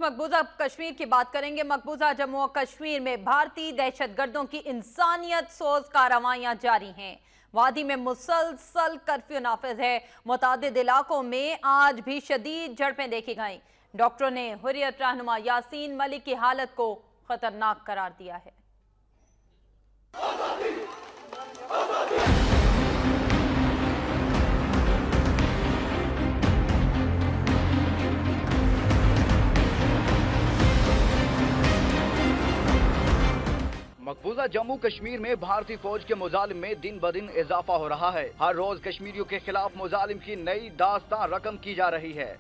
मकबूजा कश्मीर की बात करेंगे। मकबूजा जम्मू और कश्मीर में भारतीय दहशतगर्दों की इंसानियत सोज कार्रवाइयां जारी हैं। वादी में मुसलसल कर्फ्यू नाफिज है। मुतादिद इलाकों में आज भी शदीद झड़पें देखी गईं। डॉक्टरों ने हुर्रियत रहनुमा यासीन मलिक की हालत को खतरनाक करार दिया है। मकबूजा जम्मू कश्मीर में भारतीय फौज के मुजालिम में दिन ब दिन इजाफा हो रहा है। हर रोज कश्मीरियों के खिलाफ मुजालिम की नई दास्तान रकम की जा रही है।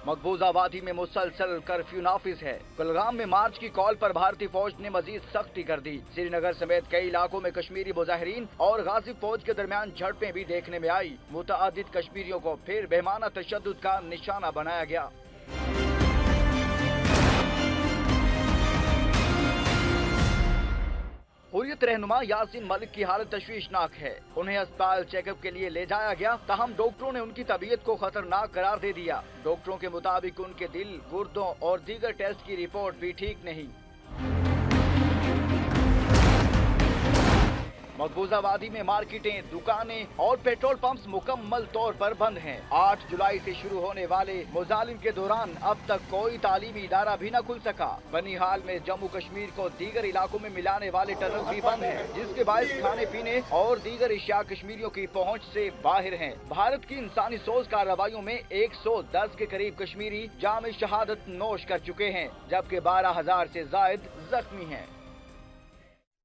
मकबूजा वादी में मुसलसल कर्फ्यू नाफिज है। कुलगाम में मार्च की कॉल पर भारतीय फौज ने मजीद सख्ती कर दी। श्रीनगर समेत कई इलाकों में कश्मीरी मुजाहिरीन और गाजी फौज के दरमियान झड़पें भी देखने में आई। मुतअद्दिद कश्मीरियों को फिर बेमाना तशद्दुद का निशाना बनाया गया। हुर्रियत रहनुमा यासीन मलिक की हालत तशवीशनाक है। उन्हें अस्पताल चेकअप के लिए ले जाया गया, ताहम डॉक्टरों ने उनकी तबीयत को खतरनाक करार दे दिया। डॉक्टरों के मुताबिक उनके दिल, गुर्दों और दीगर टेस्ट की रिपोर्ट भी ठीक नहीं। मकबूजा वादी में मार्केटें, दुकानें और पेट्रोल पंप्स मुकम्मल तौर पर बंद हैं। 8 जुलाई से शुरू होने वाले मुजालिम के दौरान अब तक कोई तालीमी इदारा भी न खुल सका। बनिहाल में जम्मू कश्मीर को दीगर इलाकों में मिलाने वाले टनल भी बंद हैं, जिसके बायस खाने पीने और दीगर अशिया कश्मीरियों की पहुँच से बाहर हैं। भारत की इंसानी सोज कार्रवाइयों में 110 के करीब कश्मीरी जाम शहादत नोश कर चुके हैं, जबकि 12,000 से जायद जख्मी हैं।